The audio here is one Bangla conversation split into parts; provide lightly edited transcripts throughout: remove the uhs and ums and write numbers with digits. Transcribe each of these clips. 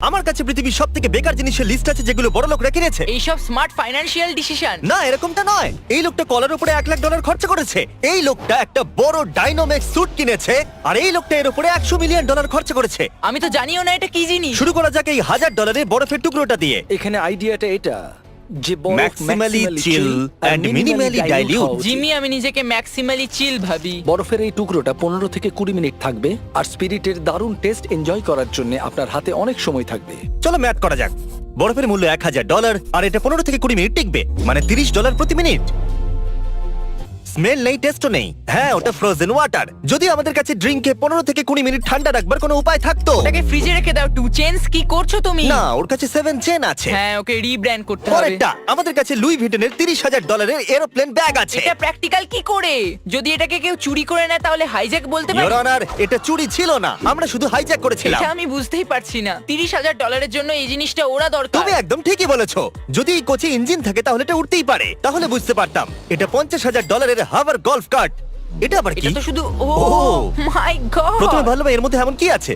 আমার কাছে পৃথিবীর সবথেকে বেকার জিনিসের লিস্ট আছে যেগুলো বড় লোকরা কিনেছে। এইসব স্মার্ট ফাইন্যান্সিয়াল ডিসিশন। না, এরকমটা নয়। এই লোকটা কলার উপরে $1,00,000 খরচা করেছে। এই লোকটা একটা বড় ডাইনোমেক্স স্যুট কিনেছে, আর এই লোকটা এর উপরে $100 মিলিয়ন খরচা করেছে। আমি তো জানিও না এটা কি জিনিস। শুরু করা যাক এই $1,000 বরফের টুকরোটা দিয়ে। এখানে আইডিয়াটা এটা যে বরফ Maximally chill and minimally dilute। Jimmy, আমি নিজেকে ম্যাক্সিমালি চিল ভাবি। বরফের এই টুকরোটা 15 থেকে 20 মিনিট থাকবে, আর স্পিরিটের দারুণ টেস্ট এনজয় করার জন্য আপনার হাতে অনেক সময় থাকবে। চলো ম্যাথ করা যাক। বরফের মূল্য $1,000, আর এটা 15 থেকে 20 মিনিট টিকবে, মানে $30 প্রতি মিনিট। স্মেল নেই, টেস্টও নেই। হ্যাঁ, ওটা ফ্রোজেন ওয়াটার। যদি আমাদের কাছে ড্রিঙ্কে 15 থেকে 20 মিনিট ঠান্ডা রাখবার কোনো উপায় থাকতো। ওটাকে ফ্রিজে রেখে দাও। টু চেঞ্জ কি করছো তুমি? না, ওর কাছে 7 চেন আছে। হ্যাঁ, ওকে রিব্র্যান্ড করতে হবে। পরেরটা, আমাদের কাছে লুই ভিটনের $30,000 এরোপ্লেন ব্যাগ আছে। এটা প্র্যাকটিক্যাল কি করে? যদি এটাকে কেউ চুরি করে নেয় তাহলে হাইজ্যাক বলতে পারি? ইওর অনার, এটা চুরি ছিল না, আমরা শুধু হাইজ্যাক করেছিলাম। এটা আমি বুঝতেই পারছি না। $30,000 জন্য এই জিনিসটা ওরা দরকার। তুমি একদম ঠিকই বলেছো। যদি এই কোচে ইঞ্জিন থাকে তাহলে এটা উঠতেই পারে, তাহলে বুঝতে পারতাম। এটা $50,000 হাভার গলফ কার্ট। এটা আবার কি? এটা তো শুধু ও ওহ। মাই গড। প্রথমে ভাবলাম এর মধ্যে এমন কি আছে।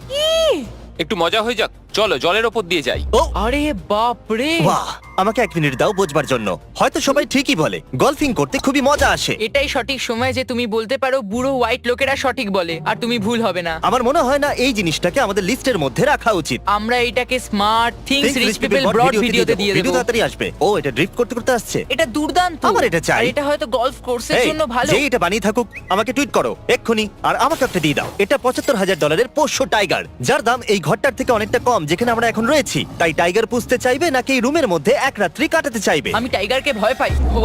একটু মজা হয়ে যাক, চলো জলের ওপর দিয়ে যাই। ও আরে বাপ রে। বাহ, আমাকে 1 মিনিট দাও বোঝবার জন্য। হয়তো সবাই ঠিকই বলে, গলফিং করতে খুবই মজা আসে। এটাই সঠিক সময় যে তুমি বলতে পারো বুড়ো হোয়াইট লোকেরা সঠিক বলে, আর তুমি ভুল হবে না। আমার মনে হয় না এই জিনিসটাকে আমাদের লিস্টের মধ্যে রাখা উচিত। আমরা এটাকে smart things Think rich Rich people People broad Broad ভিডিওতে দিয়ে ভিডিও দেব। তাড়াতাড়ি আসবে। ও, এটা ড্রিফট করতে করতে আসছে। এটা দুর্দান্ত। আমার এটা চাই। আর এটা হয়তো গলফ কোর্সের এই, জন্য ভালো। যে এটা বানিয়ে থাকুক আমাকে টুইট করো এক্ষুনি, আর আমাকে একটা দিয়ে দাও। এটা $75,000 পোষ্য টাইগার, যার দাম এই ঘরটার থেকে অনেকটা কম যেখানে আমরা এখন রয়েছি। তাই টাইগার পুষতে চাইবে নাকি এই রুমের মধ্যে এক রাত্রি কাটাতে চাইবে? আমি টাইগারকে ভয় পাই। ও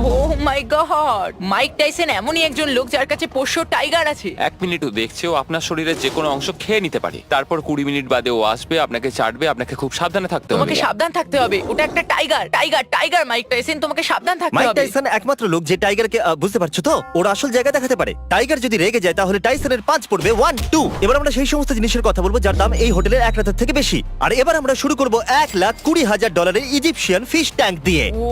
মাই গড, মাইক টাইসন এমনই একজন লোক যার কাছে পোষ্য টাইগার আছে। 1 মিনিটও দেখছে ও আপনার শরীরের যে কোনো অংশ খেয়ে নিতে পারে। তারপর 20 মিনিট বাদে ও আসবে, আপনাকে চাটবে, আপনাকে খুব সাবধানে থাকতে হবে। তোমাকে সাবধান থাকতে হবে। ওটা একটা tiger. Tiger tiger Mike Tyson, তোমাকে সাবধান থাকতে মাইক হবে। টাইসন একমাত্র লোক যে টাইগারকে বুঝতে পারছো তো, ওর আসল জায়গা দেখাতে পারে। টাইগার যদি রেগে যায় তাহলে টাইসনের 5 পড়বে 1 2। এবার আমরা সেই সমস্ত জিনিসের কথা বলবো যার দাম এই হোটেলের এক রাতের থেকে বেশি। আর এবার আমরা শুরু করব $1,20,000 ইজিপশিয়ান ফিশ ট্যাঙ্ক দিয়ে। ও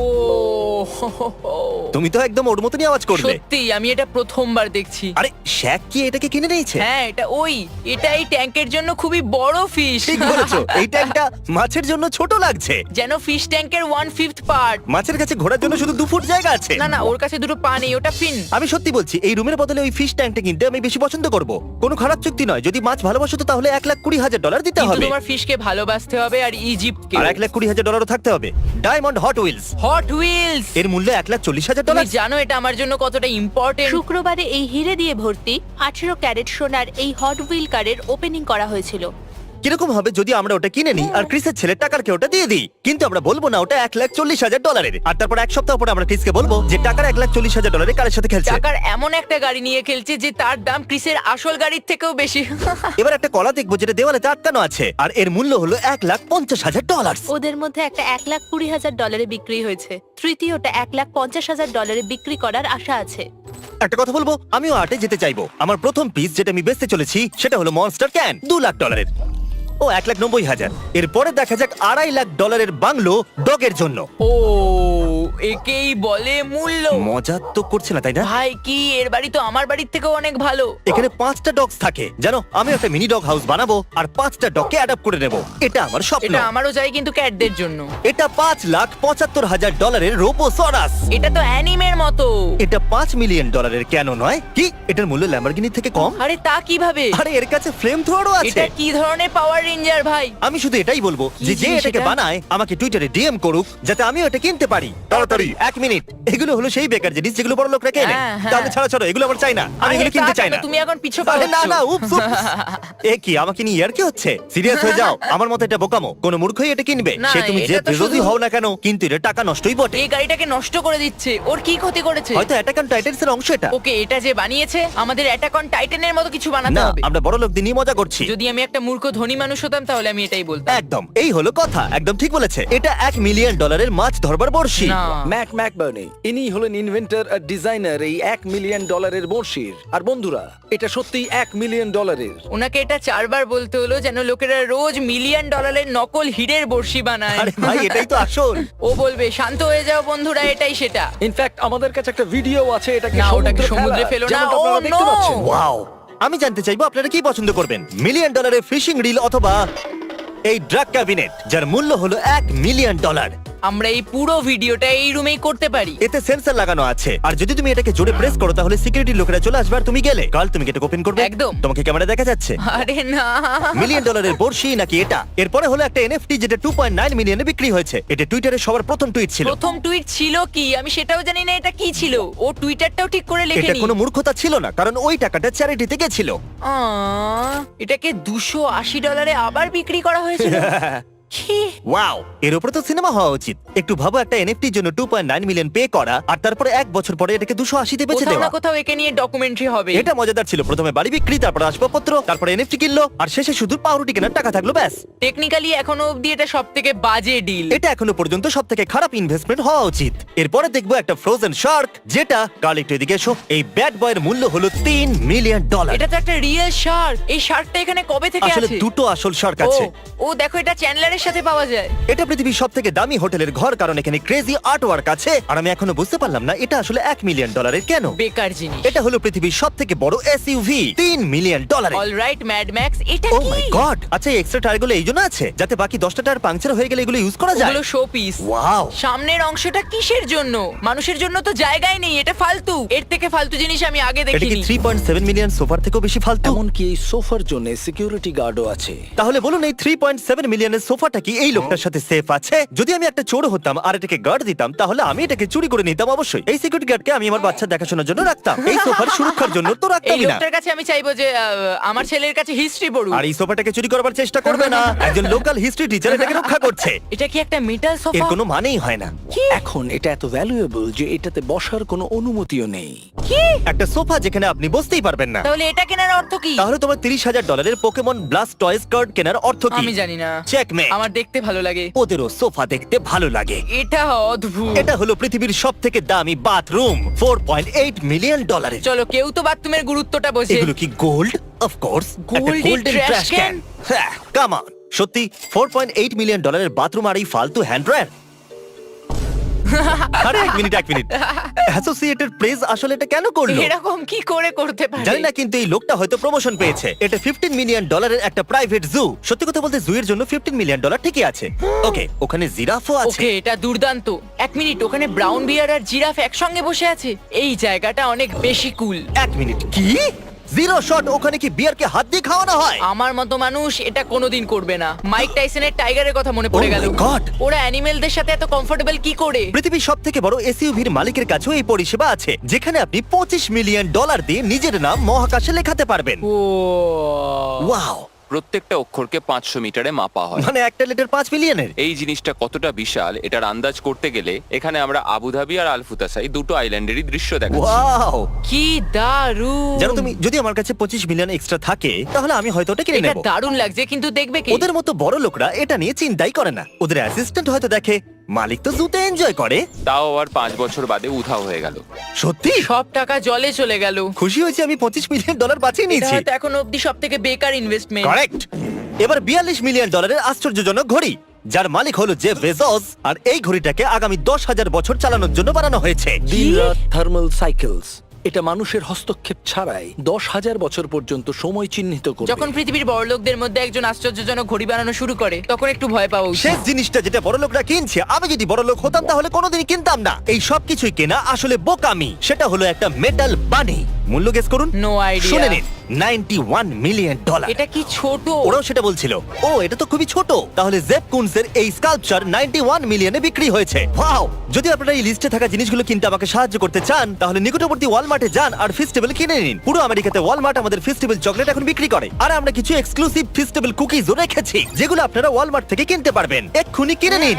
তুমি তো একদম ওর মতনই আওয়াজ করবে। সত্যি আমি এটা প্রথমবার দেখছি। আরে শ্যাক কি এটাকে কিনে নিয়েছে? হ্যাঁ, এটা এই ট্যাঙ্কের জন্য খুবই বড় ফিশ। ঠিক বলেছো, এই ট্যাঙ্কটা মাছের জন্য ছোট লাগছে। যেন ফিশ ট্যাঙ্কের 1/5 পার্ট। মাছের কাছে ঘোরার জন্য শুধু 2 ফুট জায়গা আছে। না না, ওর কাছে দুটো পা নেই, ওটা ফিন। আমি সত্যি বলছি, এই রুমের বদলে ওই ফিশ ট্যাঙ্কটা কিনতে আমি বেশি পছন্দ করব। কোনো খারাপ চুক্তি নয়। যদি মাছ ভালোবাসো তো তাহলে $1,20,000 দিতে কিন্তু হবে। তোমার ফিশকে ভালোবাসতে হবে, আর ইজিপ্টকে। আর $1,20,000 থাকতে হবে। Diamond hot wheels, hot wheels. এর মূল্য $1,40,000। তুমি জানো এটা আমার জন্য কতটা ইম্পর্টেন্ট। শুক্রবারে এই হিরে দিয়ে ভর্তি 18 ক্যারেট সোনার এই হট হুইল কারের ওপেনিং করা হয়েছিল। কিরকম হবে যদি আমরা ওটা কিনে নিই আর ক্রিসের ছেলে টাকারকে ওটা দিয়ে দিই? কিন্তু আমরা বলবো না ওটা $1,40,000। আর তারপর এক সপ্তাহ পরে আমরা ক্রিসকে বলবো যে টাকার $1,40,000 কারের সাথে খেলছে। টাকার এমন একটা গাড়ি নিয়ে খেলছে যে তার দাম ক্রিসের আসল গাড়ির থেকেও বেশি। এবার একটা কলা দেখবো যেটা দেওয়ালে আটকানো আছে, আর এর মূল্য হলো $1,50,000। ওদের মধ্যে একটা $1,20,000 বিক্রি হয়েছে, তৃতীয়টা $1,50,000 বিক্রি করার আশা আছে। একটা কথা বলবো, আমিও আর্টে যেতে চাইবো। আমার প্রথম পিস যেটা আমি বেচতে চলেছি সেটা হলো মনস্টার ক্যান, $2,00,000। ও $1,90,000। এরপরে দেখা যাক $250,000 বাংলো ডগের জন্য। ও, একেই বলে মূল্য। মজা তো করছে না তাই না? ভাই কি, এর বাড়ি তো আমার বাড়ির থেকেও অনেক ভালো। এখানে 5টা ডগস থাকে জানো। আমি একটা মিনি ডগ হাউস বানাবো আর 5টা ডগকে অ্যাডাপ্ট করে নেব। এটা আমার স্বপ্ন। এটা আমারও চাই, কিন্তু ক্যাটদের জন্য। এটা $5,75,000 রোবোসরাস। এটা তো অ্যানিমের মতো। এটা $5 মিলিয়ন কেন নয়? কি এটার মূল্য ল্যাম্বরগিনি থেকে কম? আরে তা কিভাবে? আরে এর কাছে ফ্লেম থ্রোয়ারও আছে। এটা কি ধরনের পাওয়ার রেঞ্জার ভাই? আমি শুধু এটাই বলবো যে যে জিনিস এটাকে এটা? বানায় আমাকে টুইটারে ডিএম করুক যাতে আমিও এটা কিনতে পারি। তাড়াতাড়ি 1 মিনিট। এগুলো হলো সেই বেকার জিনিস যেগুলো বড় লোকরা কেনে। হ্যাঁ, হ্যাঁ। তাহলে ছাড়ো এগুলো আমার চাই না। আমি আরে এগুলো কিনতে তা চাই কেন? না। তুমি এখন পিছু পা আরে না হচ্ছো। না, উপস উপস। এ কি আমাকে নিয়ে ইয়ার কি হচ্ছে? সিরিয়াস হয়ে যাও। আমার মতে এটা বোকামো। কোন মূর্খই এটা কিনবে। না, সে তুমি যে এটা তো বিরোধী শুধু- হও না কেন, কিন্তু এটা টাকা নষ্টই বটে। এই গাড়িটাকে নষ্ট করে দিচ্ছে। ওর কি ক্ষতি করেছে? হয়তো অ্যাটাক অন টাইটান্স এর অংশ এটা। ওকে, এটা যে বানিয়েছে আমাদের অ্যাটাক অন টাইটানের মতো কিছু বানাতে না, হবে। আমরা বড় লোকদের নিয়ে মজা করছি। যদি আমি একটা মূর্খ ধনী মানুষ হতাম তাহলে আমি এটাই বলতাম। একদম, এই হলো কথা। একদম ঠিক বলেছে। এটা $1 মিলিয়ন মাছ ধরবার বড়শি। না, ম্যাকবার্নি ইনি হলেন ইনভেন্টর আর ডিজাইনার এই $1 মিলিয়ন বড়শির। আর বন্ধুরা, এটা সত্যি $1 মিলিয়ন। ওনাকে এটা 4 বার বলতে হলো যেন লোকেরা রোজ $1 মিলিয়ন নকল হিরের বড়শি বানায়। আরে ভাই, এটাই তো আসল। ও বলবে শান্ত হয়ে যাও বন্ধুরা, এটাই সেটা। ইনফ্যাক্ট আমাদের কাছে একটা ভিডিও আছে এটাকে না, ওটাকে সমুদ্রে ফেলার, ফেলো না। যেমনটা ও, আপনারা দেখতে no! পাচ্ছেন। ওয়াও, আমি জানতে চাইবো আপনারা কি পছন্দ করবেন, $1 মিলিয়ন ফিশিং রিল অথবা এই ড্রাগ ক্যাবিনেট যার মূল্য হলো $1,000,000। আমরা এই পুরো ভিডিওটা এই রুমেই করতে পারি। এতে সেন্সর লাগানো আছে আর যদি তুমি এটাকে জোরে প্রেস করো তাহলে সিকিউরিটি লোকেরা চলে আসবে আর তুমি গেলে। কাল তুমি কি এটা ওপেন করবে? একদম। তোমাকে ক্যামেরা দেখা যাচ্ছে? আরে না, $1,000,000 বর্ষি নাকি এটা? এরপরে হলো একটা এনএফটি যেটা 2.9 মিলিয়নে বিক্রি হয়েছে। এটা টুইটারে সবার প্রথম টুইট ছিল। প্রথম টুইট ছিল কি আমি সেটাও জানি না এটা কি ছিল। ও টুইটারটাও ঠিক করে এটা লেখেনি। কোনো মূর্খতা ছিল না কারণ ওই টাকাটা চ্যারিটিতে গেছিল। এটাকে $280 আবার বিক্রি করা হয়েছিল। কি? ওয়াও, এর উপরে তো সিনেমা হওয়া উচিত। একটু ভাবো একটা এনএফটির জন্য 2.9 মিলিয়ন পে করা আর তারপরে 1 বছর পরে এটাকে 280 তে বেচে কোথাও দেওয়া। না কোথাও একে নিয়ে ডকুমেন্টারি হবে। এটা মজাদার ছিল। প্রথমে বাড়ি বিক্রি, তারপরে আসবাবপত্র, তারপরে এনএফটি কিনলো আর শেষে শুধু পাউরুটি কেনার টাকা থাকলো ব্যাস। টেকনিক্যালি এখনো অবধি এটা সবথেকে বাজে ডিল। এটা এখনো পর্যন্ত সবথেকে খারাপ ইনভেস্টমেন্ট হওয়া উচিত। এরপরে দেখবো একটা ফ্রোজেন শার্ক যেটা কাল একটু এদিকে এসো। এই ব্যাড বয়ের মূল্য হলো $3 মিলিয়ন। এটা তো একটা রিয়েল শার্ক। এই শার্কটা এখানে কবে থেকে আসলে আছে? দুটো আসল শার্ক আছে। ও দেখো এটা চ্যান্ডলারের সাথে পাওয়া যায়। এটা পৃথিবীর সব থেকে দামি হোটেলের ঘর কারণ এখানে ক্রেজি আর্ট ওয়ার্ক আছে আর আমি এখনো বুঝতে পারলাম না এটা আসলে $1 মিলিয়ন কেন। বেকার জিনিস। এটা হলো পৃথিবীর সব থেকে বড় SUV $3 million. Alright mad max, এটা ও কি? মাই গড! আচ্ছা, এই এক্সট্রা টায়ারগুলো এই জন্য আছে যাতে বাকি 10টা টায়ার পাংচার হয়ে গেলে এগুলো ইউজ করা যায়। ওগুলো শো পিস। ওয়াও! সামনের অংশটা কিসের জন্য? মানুষের জন্য তো জায়গায় নেই, এটা ফালতু। এর থেকে ফালতু জিনিস আমি আগে এটা কি দেখিনি। 3.7 মিলিয়ন সোফার থেকেও বেশি ফালতু? এমনকি এই সোফার জন্য সিকিউরিটি গার্ডও আছে। তাহলে বলুন এই 3.7 মিলিয়নের সোফাটা কি এই লোকটার সাথে সেফ আছে? যদি আমি একটা চোর হতাম আর এটাকে গার্ড দিতাম তাহলে আমি এটাকে চুরি করে নিতাম অবশ্যই। এই সিকিউরিটি গার্ডকে আমি আমার বাচ্চা দেখাশোনার জন্য রাখতাম। এই সোফার সুরক্ষার জন্য তো এই রাখতামই না। লোকটার কাছে আমি চাইবো যে আমার ছেলের কাছে হিস্ট্রি পড়ুক। আর এই সোফাটাকে চুরি করবার চেষ্টা করবে না। একজন লোকাল হিস্ট্রি টিচার এটাকে রক্ষা করছে। এটা কি একটা মেটাল এর সোফা? কোনো মানেই হয় না। এখন এটা এত ভ্যালুয়েবল যে এটাতে বসার কোনো অনুমতিও নেই। কি? একটা সোফা যেখানে আপনি বসতেই পারবেন না। তাহলে এটা কেনার অর্থ কি? তাহলে তোমার $30,000 পোকেমন ব্লাস্ট টয়েস কার্ড কেনার অর্থ কি? আমি জানি না। চেকমেট। আমার দেখতে ভালো লাগে। ওদেরও সোফা দেখতে ভালো লাগে। এটা অদ্ভুত। এটা হলো পৃথিবীর সব থেকে দামি বাথরুম $4.8 মিলিয়ন। চলো, কেউ তো বাথরুমের গুরুত্বটা বোঝে। এগুলো কি গোল্ড? অফ কোর্স, Gold এর trash can? হ্যাঁ, কাম অন। সত্যি $4.8 মিলিয়ন বাথরুম আর এই ফালতু হ্যান্ড ড্রায়ার? আরে এক মিনিট অ্যাসোসিয়েটেড প্রেস আসলে এটা কেন করলো? এরকম কি করে করতে পারে? জানি না, কিন্তু এই লোকটা হয়তো প্রমোশন পেয়েছে। এটা $15 মিলিয়ন একটা প্রাইভেট জু। সত্যি কথা বলতে জু এর জন্য $15 মিলিয়ন ঠিকই আছে। ওকে, ওখানে জিরাফও আছে। ওকে, এটা দুর্দান্ত। এক মিনিট, ওখানে ব্রাউন বিয়ার আর জিরাফ একসঙ্গে বসে আছে। এই জায়গাটা অনেক বেশি কুল। এক মিনিট, কি? Zero shot? ওখানে কি বিয়ারকে হাত দিয়ে খাওয়ানো হয়? আমার মতো মানুষ এটা কোনোদিন করবে না। মাইক টাইসনের টাইগারের কথা মনে পড়ে Oh গেল। my God! ওরা অ্যানিমেলদের সাথে এত কমফোর্টেবল কি করে? পৃথিবীর সব থেকে বড় এসইউভির মালিকের কাছেও এই পরিষেবা আছে যেখানে আপনি $25 মিলিয়ন দিয়ে নিজের নাম মহাকাশে লেখাতে পারবেন। ও ওয়াও! প্রত্যেকটা অক্ষরকে 500 মিটারে মাপা হয়। মানে একটা লিটার 5 মিলিয়নের। এই জিনিসটা কতটা বিশাল এটার আন্দাজ করতে গেলে এখানে আমরা আবুধাবি আর আলফুতাসাই দুটো আইল্যান্ডেরই দৃশ্য দেখাচ্ছি। ওয়াও! কি দারুণ! জানো তুমি, যদি আমার কাছে 25 মিলিয়ন এক্সট্রা থাকে তাহলে আমি হয়তো ওটা কিনে এটা নেব। দারুণ লাগছে, কিন্তু দেখবে কি? ওদের মতো বড় লোকরা এটা নিয়ে চিন্তাই করে না। ওদের অ্যাসিস্ট্যান্ট হয়তো দেখে, মালিক তো জুতে এনজয় করে। তাও আবার 5 বছর বাদে উধাও হয়ে গেল। সত্যি সব টাকা জলে চলে গেল। খুশি হয়েছি আমি $25 মিলিয়ন বাঁচিয়ে এটা নিয়েছি। হয়তো এখন অবধি সব থেকে বেকার ইনভেস্টমেন্ট। কারেক্ট। এবার $42 মিলিয়ন আশ্চর্যজনক ঘড়ি যার মালিক হলো জেফ বেজোস, আর এই ঘড়িটাকে আগামী 10,000 বছর চালানোর জন্য বানানো হয়েছে। দিনরাত থার্মাল সাইকেলস। এটা মানুষের হস্তক্ষেপ ছাড়াই 10,000 বছর পর্যন্ত সময় চিহ্নিত করবে। যখন পৃথিবীর বড়লোকদের মধ্যে একজন আশ্চর্যজনক ঘড়ি বানানো শুরু করে তখন একটু ভয় পাওয়া উচিত। শেষ জিনিসটা যেটা বড় লোকরা কিনছে, আমি যদি বড় লোক হতাম তাহলে কোনোদিনই কিনতাম না। এই সব কিছুই কেনা আসলে বোকামি। সেটা হলো একটা মেটাল বানি। মূল্য গেস করুন। No idea. শুনে নিন, $91 মিলিয়ন। এটা কি ছোট? ওরাও সেটা বলছিল। ও, এটা তো খুবই ছোট। তাহলে জেফ কুনসের এই স্কাল্পচার 91 মিলিয়নে বিক্রি হয়েছে। ওয়াও! যদি আপনারা এই লিস্টে থাকা জিনিসগুলো কিনতে আমাকে সাহায্য করতে চান তাহলে নিকটবর্তী ওয়ালমার্টে যান আর ফেস্টিভ্যাল কিনে নিন। পুরো আমেরিকাতে ওয়ালমার্ট আমাদের ফেস্টিভ্যাল চকলেট এখন বিক্রি করে, আর আমরা কিছু এক্সক্লুসিভ ফেস্টিভ্যাল কুকিজও রেখেছি যেগুলো আপনারা ওয়ালমার্ট থেকে কিনতে পারবেন। এক্ষুনি কিনে নিন।